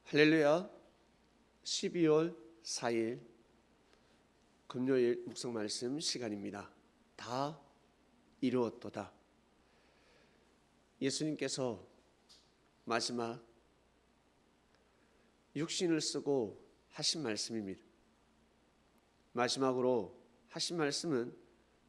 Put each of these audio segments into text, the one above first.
할렐루야. 12월 4일 금요일 묵상 말씀 시간입니다. 다 이루었도다. 예수님께서 마지막 육신을 쓰고 하신 말씀입니다. 마지막으로 하신 말씀은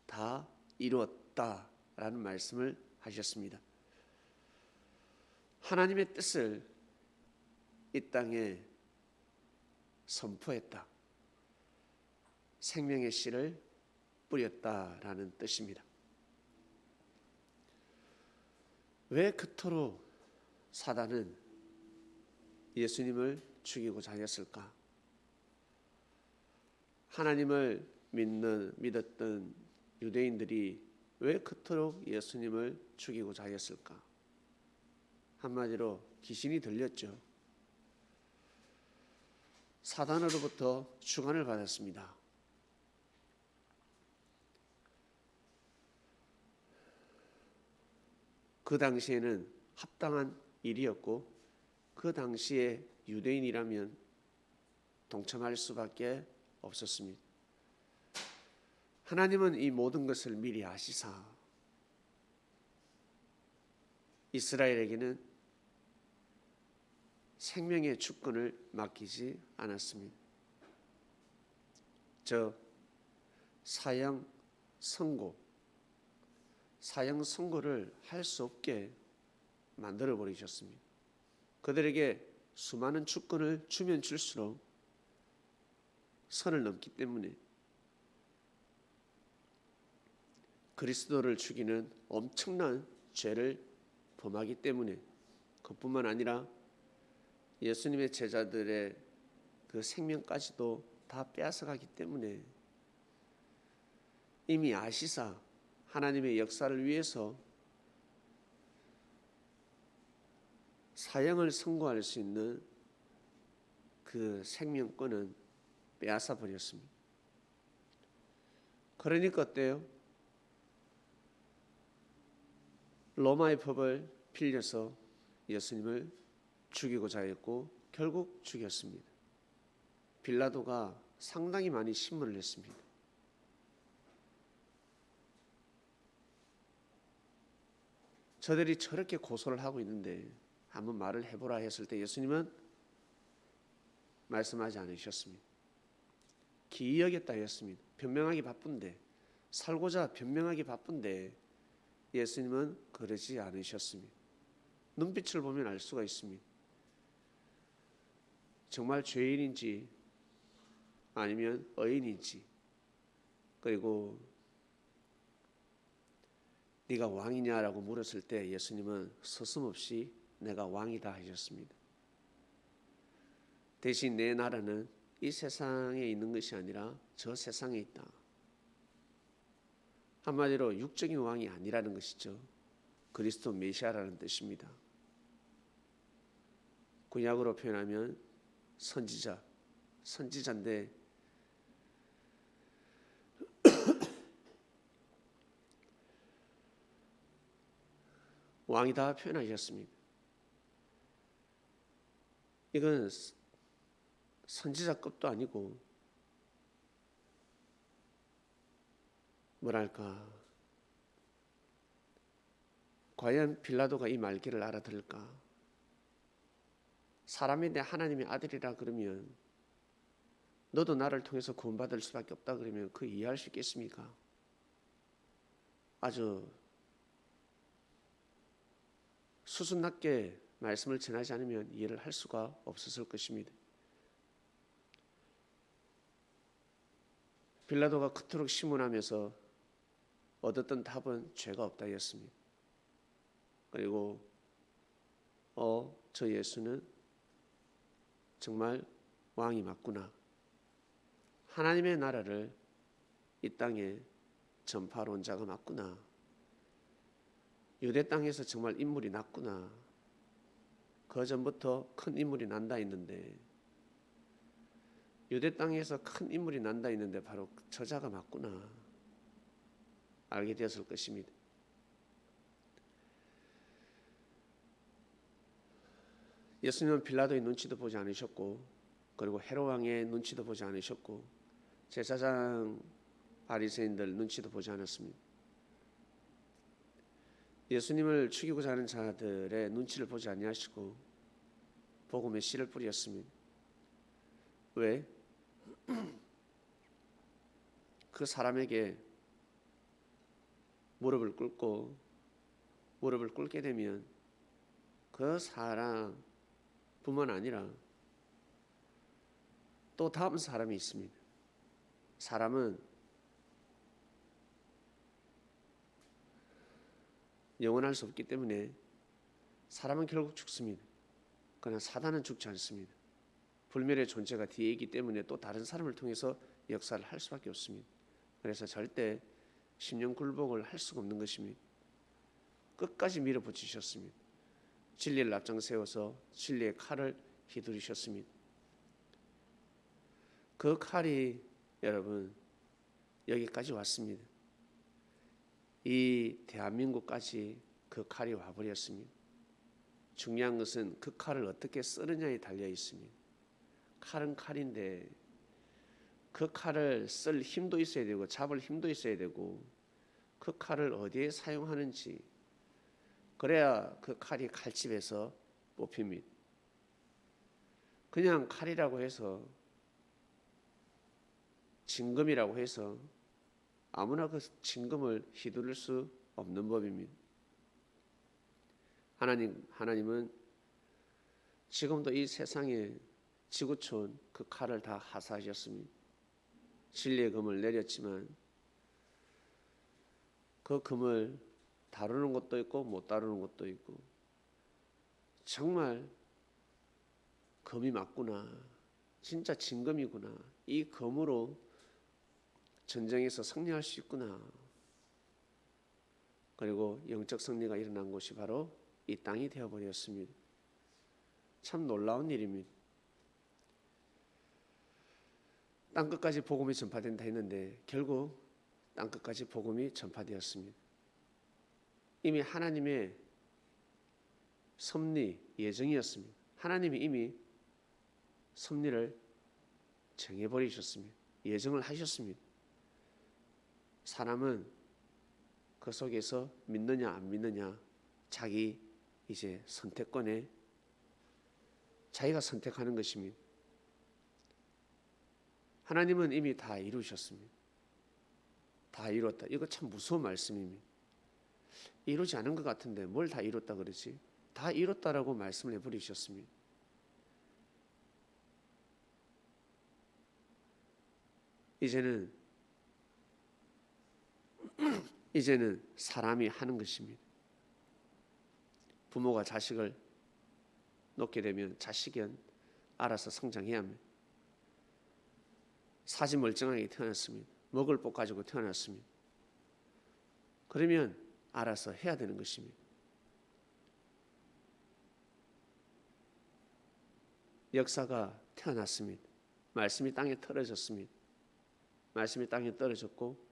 다 이루었다라는 말씀을 하셨습니다. 하나님의 뜻을 이 땅에 선포했다. 생명의 씨를 뿌렸다라는 뜻입니다. 왜 그토록 사단은 예수님을 죽이고자 하였을까? 하나님을 믿었던 유대인들이 왜 그토록 예수님을 죽이고자 하였을까? 한마디로 귀신이 들렸죠. 사단으로부터 주관을 받았습니다. 그 당시에는 합당한 일이었고 그 당시에 유대인이라면 동참할 수밖에 없었습니다. 하나님은 이 모든 것을 미리 아시사 이스라엘에게는 생명의 주권을 맡기지 않았습니다. 사형 선고를 할 수 없게 만들어 버리셨습니다. 그들에게 수많은 주권을 주면 줄수록 선을 넘기 때문에 그리스도를 죽이는 엄청난 죄를 범하기 때문에, 그뿐만 아니라 예수님의 제자들의 그 생명까지도 다 빼앗아가기 때문에 이미 아시사 하나님의 역사를 위해서 사형을 선고할 수 있는 그 생명권은 빼앗아 버렸습니다. 그러니까 어때요? 로마의 법을 빌려서 예수님을 죽이고자 했고 결국 죽였습니다. 빌라도가 상당히 많이 신문을 했습니다. 저들이 저렇게 고소를 하고 있는데 한번 말을 해보라 했을 때 예수님은 말씀하지 않으셨습니다. 기이 여겼다 했습니다. 변명하기 바쁜데, 살고자 변명하기 바쁜데 예수님은 그러지 않으셨습니다. 눈빛을 보면 알 수가 있습니다. 정말 죄인인지 아니면 의인인지, 그리고 네가 왕이냐라고 물었을 때 예수님은 서슴없이 내가 왕이다 하셨습니다. 대신 내 나라는 이 세상에 있는 것이 아니라 저 세상에 있다. 한마디로 육적인 왕이 아니라는 것이죠. 그리스도 메시아라는 뜻입니다. 구약으로 표현하면 선지자인데 왕이다 표현하셨습니다. 이건 선지자급도 아니고 뭐랄까, 과연 빌라도가 이 말귀를 알아들을까? 사람인데 하나님의 아들이라 그러면 너도 나를 통해서 구원받을 수밖에 없다 그러면 그 이해할 수 있겠습니까? 아주 수순답게 말씀을 전하지 않으면 이해를 할 수가 없었을 것입니다. 빌라도가 그토록 신문하면서 얻었던 답은 죄가 없다였습니다. 그리고 저 예수는 정말 왕이 맞구나. 하나님의 나라를 이 땅에 전파하러 온 자가 맞구나. 유대 땅에서 정말 인물이 났구나. 그 전부터 큰 인물이 난다 했는데, 유대 땅에서 큰 인물이 난다 했는데 바로 저자가 맞구나 알게 되었을 것입니다. 예수님은 빌라도의 눈치도 보지 않으셨고, 그리고 헤롯 왕의 눈치도 보지 않으셨고, 제사장 바리새인들 눈치도 보지 않았습니다. 예수님을 죽이고자 하는 자들의 눈치를 보지 아니하시고 복음의 씨를 뿌렸습니다. 왜? 그 사람에게 무릎을 꿇게 되면 그 사람 뿐만 아니라 또 다음 사람이 있습니다. 사람은 영원할 수 없기 때문에 사람은 결국 죽습니다. 그러나 사단은 죽지 않습니다. 불멸의 존재가 뒤에 있기 때문에 또 다른 사람을 통해서 역사를 할 수밖에 없습니다. 그래서 절대 심령 굴복을 할 수가 없는 것입니다. 끝까지 밀어붙이셨습니다. 진리를 앞장 세워서 진리의 칼을 휘두르셨습니다. 그 칼이 여러분 여기까지 왔습니다. 이 대한민국까지 그 칼이 와버렸습니다. 중요한 것은 그 칼을 어떻게 쓰느냐에 달려 있습니다. 칼은 칼인데 그 칼을 쓸 힘도 있어야 되고 잡을 힘도 있어야 되고 그 칼을 어디에 사용하는지, 그래야 그 칼이 칼집에서 뽑힙니다. 그냥 칼이라고 해서, 징검이라고 해서 아무나 그 징검을 휘두를 수 없는 법입니다. 하나님은 지금도 이 세상에 지구촌 그 칼을 다 하사하셨습니다. 진리의 검을 내렸지만 그 검을 다루는 것도 있고 못 다루는 것도 있고, 정말 검이 맞구나, 진짜 진검이구나, 이 검으로 전쟁에서 승리할 수 있구나. 그리고 영적 승리가 일어난 곳이 바로 이 땅이 되어버렸습니다. 참 놀라운 일입니다. 땅끝까지 복음이 전파된다 했는데 결국 땅끝까지 복음이 전파되었습니다. 이미 하나님의 섭리 예정이었습니다. 하나님이 이미 섭리를 정해버리셨습니다. 예정을 하셨습니다. 사람은 그 속에서 믿느냐 안 믿느냐, 자기 이제 선택권에 자기가 선택하는 것입니다. 하나님은 이미 다 이루셨습니다. 다 이뤘다. 이거 참 무서운 말씀입니다. 이루지 않은 것 같은데 뭘 다 이뤘다 그러지? 다 이뤘다라고 말씀을 해버리셨습니다. 이제는 사람이 하는 것입니다. 부모가 자식을 놓게 되면 자식은 알아서 성장해야 합니다. 사지 멀쩡하게 태어났습니다. 먹을 복 가지고 태어났습니다. 그러면 알아서 해야 되는 것입니다. 역사가 태어났습니다. 말씀이 땅에 떨어졌습니다. 말씀이 땅에 떨어졌고,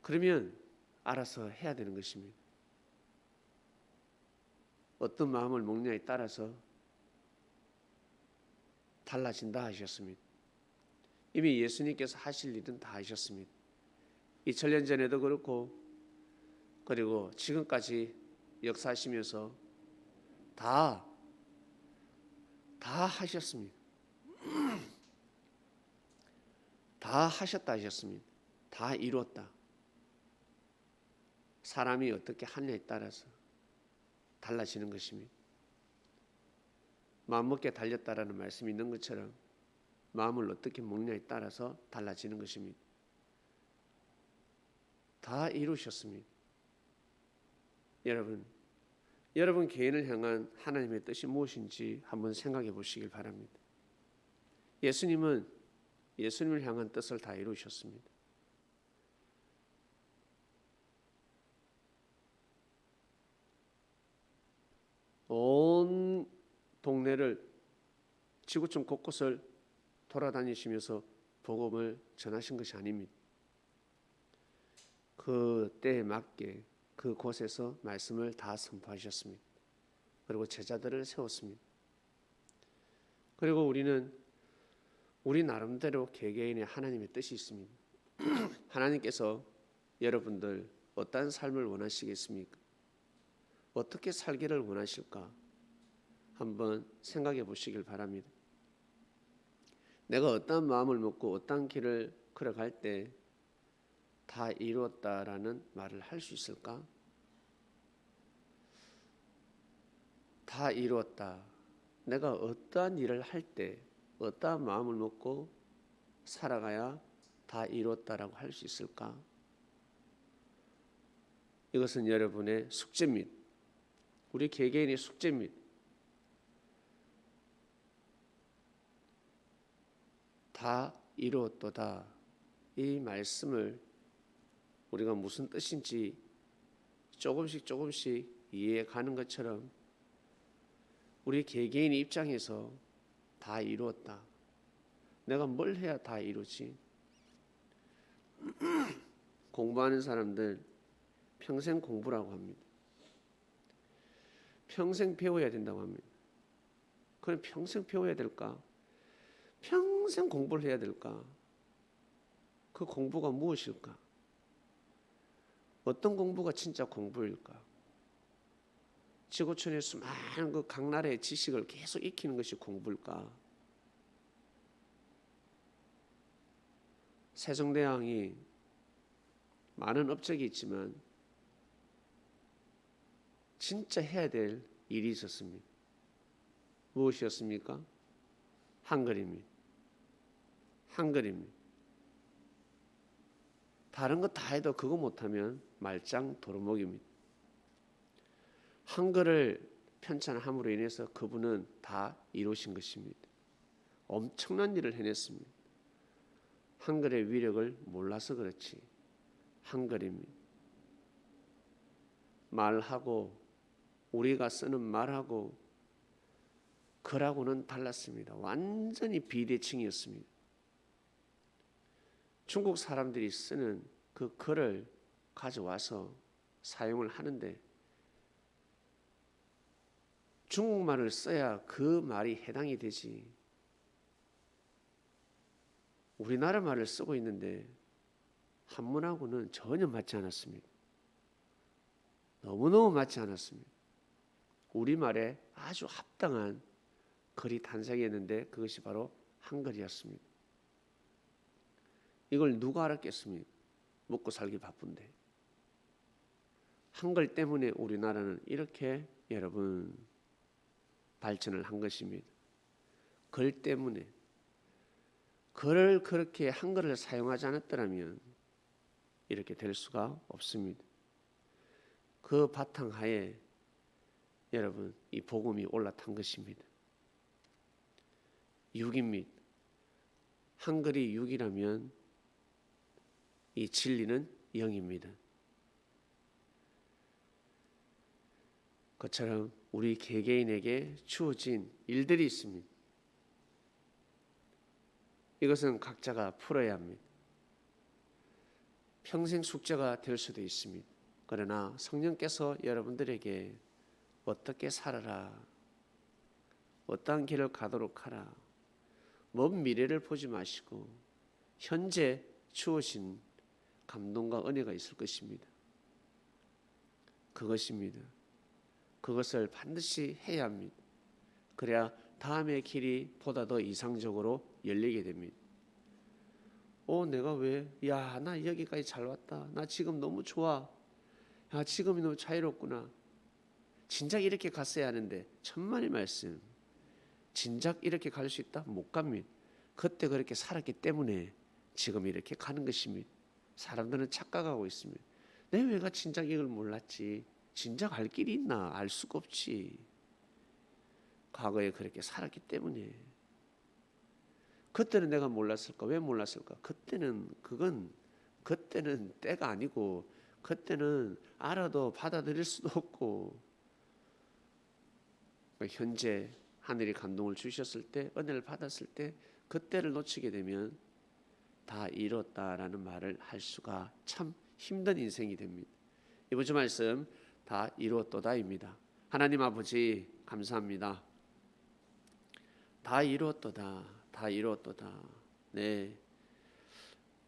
그러면 알아서 해야 되는 것입니다. 어떤 마음을 먹냐에 따라서 달라진다 하셨습니다. 이미 예수님께서 하실 일은 다 하셨습니다. 2000년 전에도 그렇고, 그리고 지금까지 역사하시면서 다 하셨습니다. 다 하셨다 하셨습니다. 다 이루었다. 사람이 어떻게 하느냐에 따라서 달라지는 것입니다. 마음먹기에 달렸다라는 말씀이 있는 것처럼 마음을 어떻게 먹냐에 따라서 달라지는 것입니다. 다 이루셨습니다. 여러분 개인을 향한 하나님의 뜻이 무엇인지 한번 생각해 보시길 바랍니다. 예수님을 향한 뜻을 다 이루셨습니다. 온 동네를, 지구촌 곳곳을 돌아다니시면서 복음을 전하신 것이 아닙니다. 그 때에 맞게 그곳에서 말씀을 다 선포하셨습니다. 그리고 제자들을 세웠습니다. 그리고 우리는 우리 나름대로 개개인의 하나님의 뜻이 있습니다. 하나님께서 여러분들 어떠한 삶을 원하시겠습니까? 어떻게 살기를 원하실까? 한번 생각해 보시길 바랍니다. 내가 어떠한 마음을 먹고 어떠한 길을 걸어갈 때 다 이루었다라는 말을 할 수 있을까? 다 이루었다. 내가 어떠한 일을 할 때 어떠한 마음을 먹고 살아가야 다 이루었다라고 할 수 있을까? 이것은 여러분의 숙제입니다. 우리 개개인의 숙제입니다. 다 이루었도다. 이 말씀을 우리가 무슨 뜻인지 조금씩 이해해 가는 것처럼 우리 개개인의 입장에서 다 이루었다. 내가 뭘 해야 다 이루지? 공부하는 사람들 평생 공부라고 합니다. 평생 배워야 된다고 합니다. 그럼 평생 배워야 될까? 평생 공부를 해야 될까? 그 공부가 무엇일까? 어떤 공부가 진짜 공부일까? 지구촌의 수많은 그 각 나라의 지식을 계속 익히는 것이 공부일까? 세종대왕이 많은 업적이 있지만 진짜 해야 될 일이 있었습니다. 무엇이었습니까? 한글입니다. 한글입니다. 다른 거 다 해도 그거 못하면 말짱 도루묵입니다. 한글을 편찬함으로 인해서 그분은 다 이루신 것입니다. 엄청난 일을 해냈습니다. 한글의 위력을 몰라서 그렇지 한글입니다. 말하고 우리가 쓰는 말하고 글하고는 달랐습니다. 완전히 비대칭이었습니다. 중국 사람들이 쓰는 그 글을 가져와서 사용을 하는데 중국말을 써야 그 말이 해당이 되지. 우리나라 말을 쓰고 있는데 한문하고는 전혀 맞지 않았습니다. 너무너무 맞지 않았습니다. 우리말에 아주 합당한 글이 탄생했는데 그것이 바로 한글이었습니다. 이걸 누가 알았겠습니까? 먹고 살기 바쁜데. 한글 때문에 우리나라는 이렇게 여러분 발전을 한 것입니다. 글 때문에. 글을 그렇게 한글을 사용하지 않았더라면 이렇게 될 수가 없습니다. 그 바탕하에 여러분 이 복음이 올라탄 것입니다. 6입니다. 한글이 6이라면 이 진리는 0입니다. 그처럼 우리 개개인에게 주어진 일들이 있습니다. 이것은 각자가 풀어야 합니다. 평생 숙제가 될 수도 있습니다. 그러나 성령께서 여러분들에게 어떻게 살아라, 어떠한 길을 가도록 하라, 먼 미래를 보지 마시고 현재 주어진 감동과 은혜가 있을 것입니다. 그것입니다. 그것을 반드시 해야 합니다. 그래야 다음의 길이 보다 더 이상적으로 열리게 됩니다. 내가 왜? 야, 나 여기까지 잘 왔다. 나 지금 너무 좋아. 야, 지금이 너무 자유롭구나. 진작 이렇게 갔어야 하는데 천만의 말씀. 진작 이렇게 갈 수 있다? 못 갑니다. 그때 그렇게 살았기 때문에 지금 이렇게 가는 것입니다. 사람들은 착각하고 있습니다. 내가 진작 이걸 몰랐지. 진작 알 길이 있나? 알 수가 없지. 과거에 그렇게 살았기 때문에. 그때는 내가 몰랐을까? 왜 몰랐을까? 그때는 때가 아니고 그때는 알아도 받아들일 수도 없고 현재 하늘이 감동을 주셨을 때 은혜를 받았을 때 그때를 놓치게 되면 다 이뤘다라는 말을 할 수가 참 힘든 인생이 됩니다. 이번 주 말씀 다 이루었도다입니다. 하나님 아버지 감사합니다. 다 이루었도다. 다 이루었도다. 네.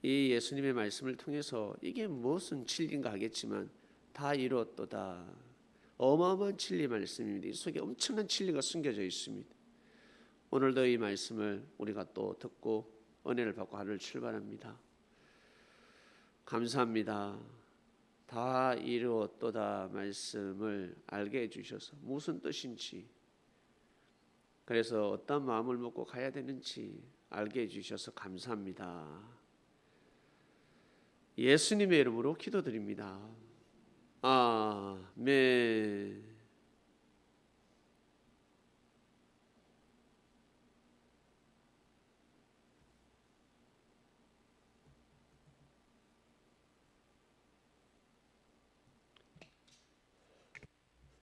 이 예수님의 말씀을 통해서 이게 무슨 진리인가 하겠지만 다 이루었도다. 어마어마한 진리 말씀입니다. 이 속에 엄청난 진리가 숨겨져 있습니다. 오늘도 이 말씀을 우리가 또 듣고 은혜를 받고 하루를 출발합니다. 감사합니다. 다 이루었도다 말씀을 알게 해주셔서 무슨 뜻인지, 그래서 어떤 마음을 먹고 가야 되는지 알게 해주셔서 감사합니다. 예수님의 이름으로 기도드립니다. 아멘.